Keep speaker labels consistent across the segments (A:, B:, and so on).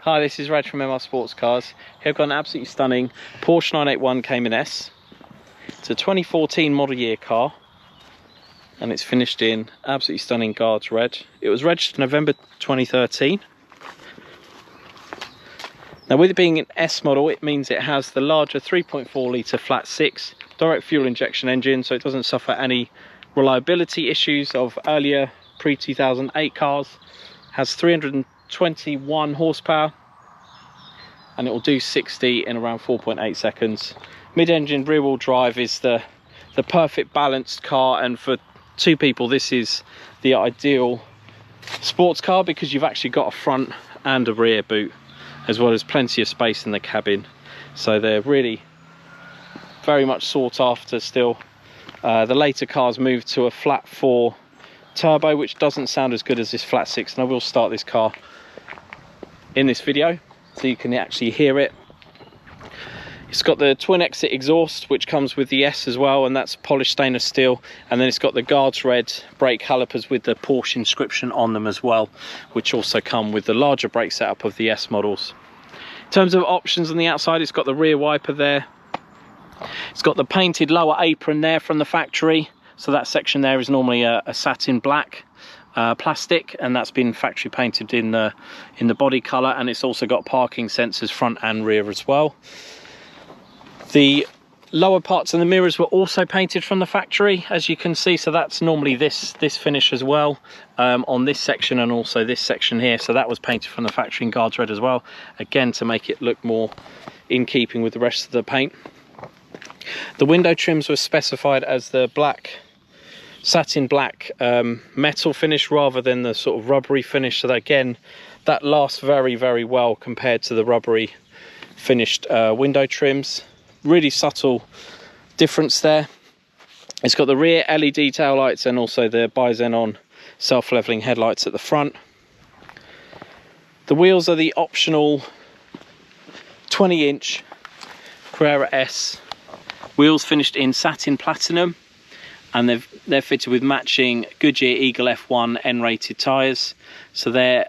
A: Hi, this is Reg from Sportscars. Here I've got an absolutely stunning Porsche 981 Cayman S. It's a 2014 model year car and it's finished in absolutely stunning guards red. It was registered November 2013. Now, with it being an S model, it means it has the larger 3.4 litre flat 6 direct fuel injection engine, so it doesn't suffer any reliability issues of earlier pre-2008 cars. Has 321 horsepower and it will do 60 in around 4.8 seconds. Mid-engine rear-wheel drive is the perfect balanced car, and for two people this is the ideal sports car because you've actually got a front and a rear boot, as well as plenty of space in the cabin, so they're really very much sought after still. The later cars moved to a flat 4 turbo, which doesn't sound as good as this flat 6, and I will start this car in this video so you can actually hear it. It's got the twin exit exhaust which comes with the S as well, and that's polished stainless steel, and then it's got the guards red brake calipers with the Porsche inscription on them as well, which also come with the larger brake setup of the S models. In terms of options on the outside, it's got the rear wiper there. It's got the painted lower apron there from the factory, so that section there is normally a satin black plastic, and that's been factory painted in the body colour, and it's also got parking sensors front and rear as well. The lower parts of the mirrors were also painted from the factory, as you can see, so that's normally this finish as well on this section, and also this section here, so that was painted from the factory in guards red as well, again to make it look more in keeping with the rest of the paint. The window trims were specified as the black satin black metal finish rather than the sort of rubbery finish, so that, again, that lasts very well compared to the rubbery finished window trims. Really subtle difference there. It's got the rear LED tail lights and also the bi-xenon self-leveling headlights at the front. The wheels are the optional 20-inch Carrera S wheels, finished in Satin Platinum, and they're fitted with matching Goodyear Eagle F1 N-rated tyres, so they're,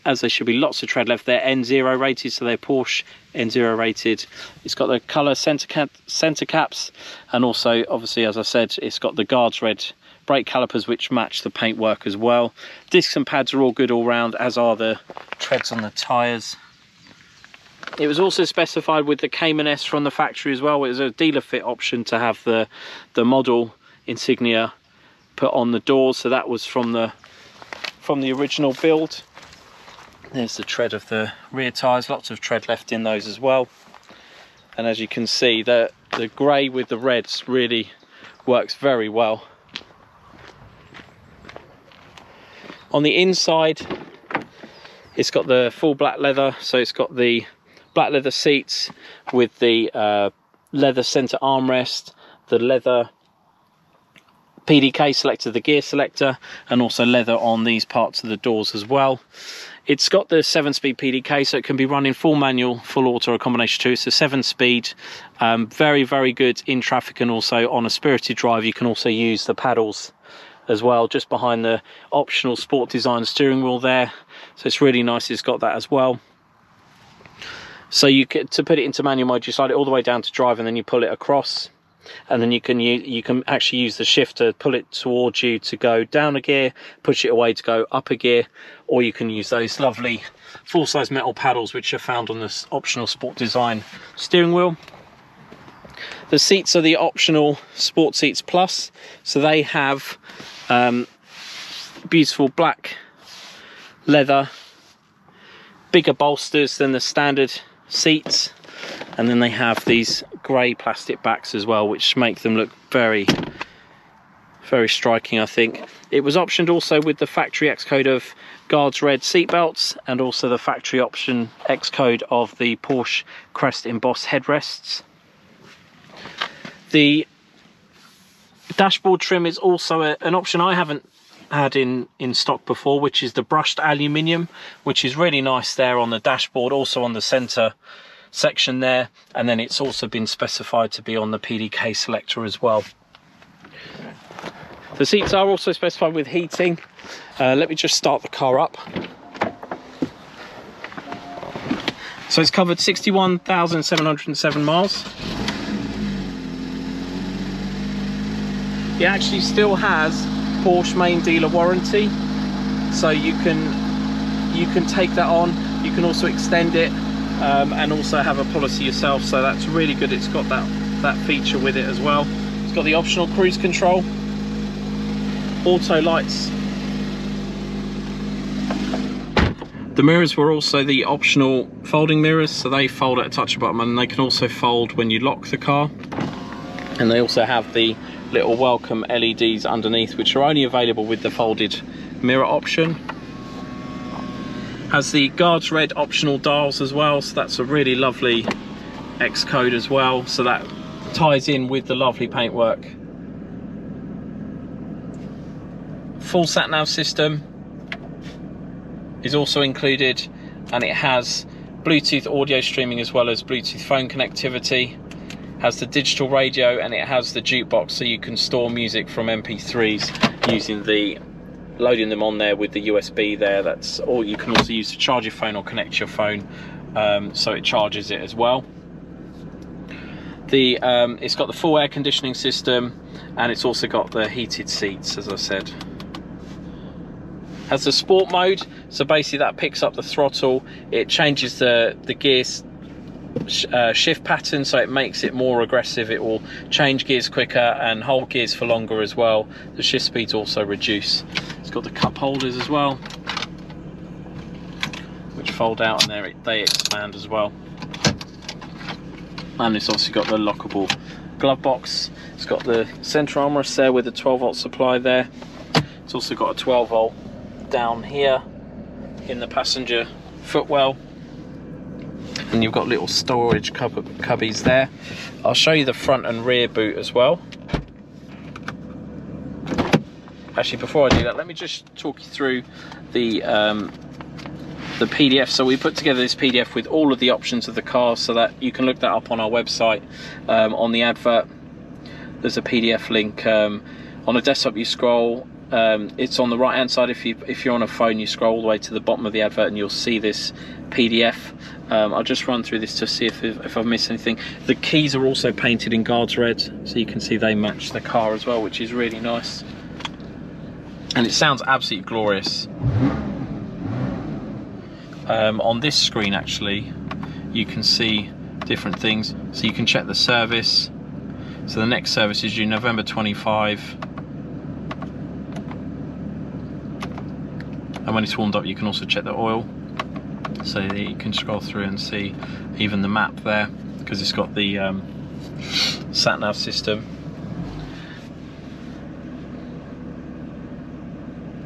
A: as they should be, lots of tread left. They're N0 rated, so they're Porsche N0 rated. It's got the colour centre caps, and also, obviously, as I said, it's got the guards red brake calipers which match the paintwork as well. Discs and pads are all good all round, as are the treads on the tyres. It was also specified with the Cayman S from the factory as well. It was a dealer fit option to have the model insignia put on the doors, so that was from the original build. There's the tread of the rear tyres, lots of tread left in those as well. And as you can see, the grey with the reds really works very well. On the inside, it's got the full black leather, so it's got the black leather seats with the leather centre armrest, the leather PDK selector, the gear selector, and also leather on these parts of the doors as well. It's got the 7-speed PDK, so it can be run in full manual, full auto, or a combination 2. It's a 7-speed, very good in traffic, and also on a spirited drive you can also use the paddles as well, just behind the optional sport design steering wheel there. So it's really nice, it's got that as well. So you can, to put it into manual mode, you slide it all the way down to drive and then you pull it across, and then you can actually use the shift to pull it towards you to go down a gear, push it away to go up a gear, or you can use those lovely full-size metal paddles which are found on this optional sport design steering wheel. The seats are the optional Sport Seats Plus, so they have beautiful black leather, bigger bolsters than the standard seats, and then they have these grey plastic backs as well, which make them look very striking, I think. It was optioned also with the factory X code of guards red seat belts, and also the factory option X code of the Porsche crest embossed headrests. The dashboard trim is also an option I haven't had in stock before, which is the brushed aluminium, which is really nice there on the dashboard, also on the center section there, and then it's also been specified to be on the PDK selector as well. The seats are also specified with heating. Let me just start the car up. So it's covered 61,707 miles. It actually still has Porsche main dealer warranty, so you can take that on. You can also extend it and also have a policy yourself, so that's really good. It's got that feature with it as well. It's got the optional cruise control, auto lights. The mirrors were also the optional folding mirrors, so they fold at a touch of a button, and they can also fold when you lock the car. And they also have the little welcome LEDs underneath, which are only available with the folded mirror option. Has the guards red optional dials as well, so that's a really lovely X code as well, so that ties in with the lovely paintwork. Full satnav system is also included, and it has Bluetooth audio streaming as well as Bluetooth phone connectivity. Has the digital radio, and it has the jukebox, so you can store music from MP3s using loading them on there with the USB there. That's all. You can also use to charge your phone or connect your phone, so it charges it as well. It's got the full air conditioning system, and it's also got the heated seats, as I said. Has the sport mode, so basically that picks up the throttle. It changes the gears shift pattern, so it makes it more aggressive. It will change gears quicker and hold gears for longer as well. The shift speeds also reduce. It's got the cup holders as well, which fold out, and they expand as well. And it's also got the lockable glove box. It's got the center armrest there with a 12-volt supply there. It's also got a 12-volt down here in the passenger footwell, and you've got little storage cubbies there. I'll show you the front and rear boot as well. Actually, before I do that, let me just talk you through the PDF. So we put together this PDF with all of the options of the car, so that you can look that up on our website. On the advert, there's a PDF link. On a desktop, you scroll. It's on the right hand side. If you're on a phone, you scroll all the way to the bottom of the advert and you'll see this PDF. I'll just run through this to see if I've missed anything. The keys are also painted in guards red, so you can see they match the car as well, which is really nice. And it sounds absolutely glorious. On this screen, actually, you can see different things. So you can check the service. So the next service is due November 25. And when it's warmed up, you can also check the oil, so that you can scroll through and see even the map there, because it's got the sat-nav system.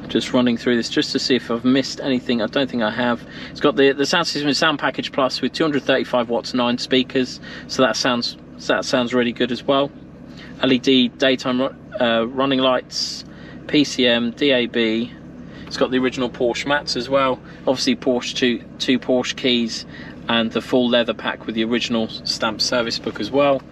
A: Just running through this just to see if I've missed anything. I don't think I have. It's got the sound system is Sound Package Plus with 235 watts, 9 speakers, so that sounds really good as well. LED daytime running lights, PCM, DAB. It's got the original Porsche mats as well. Obviously Porsche two Porsche keys, and the full leather pack with the original stamped service book as well.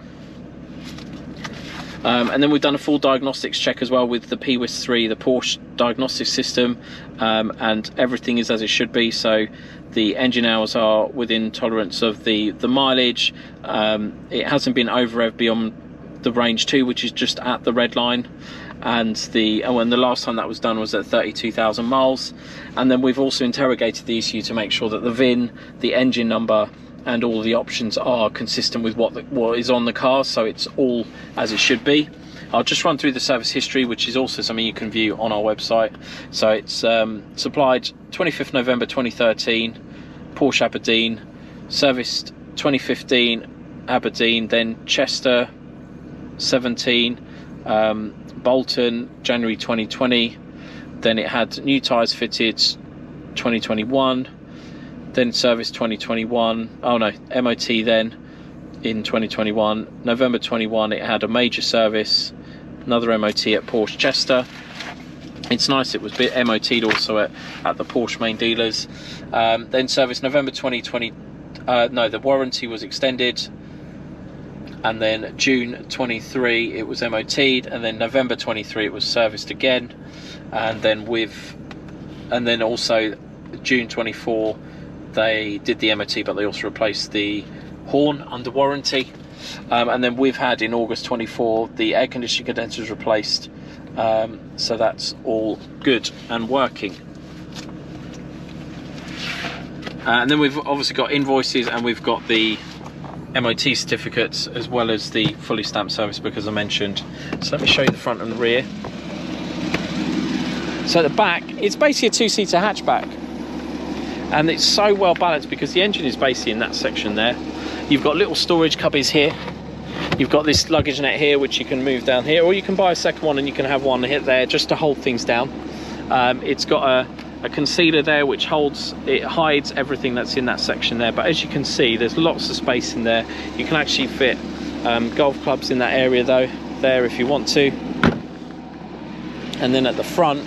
A: And then we've done a full diagnostics check as well with the PWIS 3, the Porsche diagnostic system, and everything is as it should be. So the engine hours are within tolerance of the mileage. It hasn't been over rev beyond the range 2, which is just at the red line, and the last time that was done was at 32,000 miles. And then we've also interrogated the ECU to make sure that the VIN, the engine number, and all the options are consistent with what is on the car, so it's all as it should be. I'll just run through the service history, which is also something you can view on our website. So it's supplied 25th November 2013, Porsche Aberdeen, serviced 2015 Aberdeen, then Chester 17, Bolton January 2020, then it had new tyres fitted 2021, then service 2021, oh no, MOT then in 2021, November 21 it had a major service, another MOT at Porsche Chester. It's nice it was MOT'd also at the Porsche main dealers. Then service November 2020, no, the warranty was extended, and then June 23 it was MOT'd, and then November 23 it was serviced again, and then also June 24 they did the MOT, but they also replaced the horn under warranty. And then we've had in August 24 the air conditioning condensers replaced, so that's all good and working. And then we've obviously got invoices, and we've got the MOT certificates, as well as the fully stamped service book, as I mentioned. So let me show you the front and the rear. So at the back, it's basically a two-seater hatchback, and it's so well balanced because the engine is basically in that section there. You've got little storage cubbies here. You've got this luggage net here, which you can move down here, or you can buy a second one and you can have one hit there just to hold things down. It's got a concealer there which hides everything that's in that section there, but as you can see, there's lots of space in there. You can actually fit golf clubs in that area though, there if you want to. And then at the front,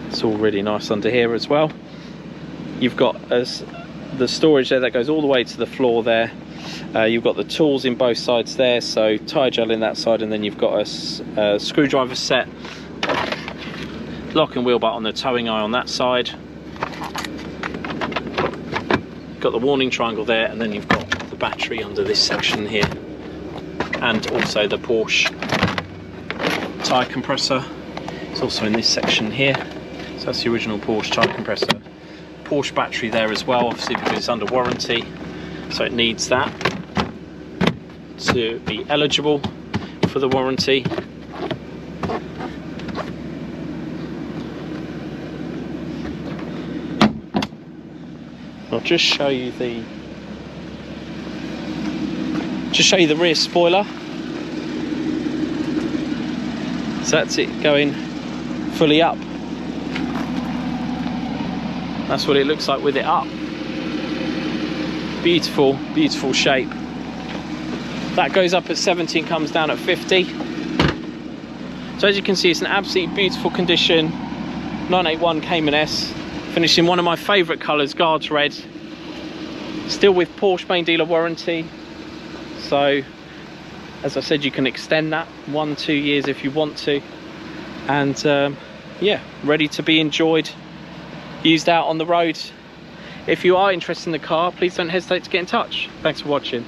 A: it's all really nice under here as well. You've got the storage there that goes all the way to the floor there. You've got the tools in both sides there, so tyre gel in that side, and then you've got a screwdriver set, lock and wheel bar on the towing eye on that side. You've got the warning triangle there, and then you've got the battery under this section here, and also the Porsche tyre compressor. It's also in this section here. So that's the original Porsche tyre compressor. Porsche battery there as well, obviously because it's under warranty, so it needs that to be eligible for the warranty. I'll just show you the rear spoiler. So that's it going fully up. That's what it looks like with it up. Beautiful, beautiful shape. That goes up at 70 and comes down at 50. So as you can see, it's an absolutely beautiful condition 981 Cayman S, finished in one of my favourite colours, Guards Red. Still with Porsche main dealer warranty. So as I said, you can extend that 1-2 years if you want to. And yeah, ready to be enjoyed, used out on the road. If you are interested in the car, please don't hesitate to get in touch. Thanks for watching.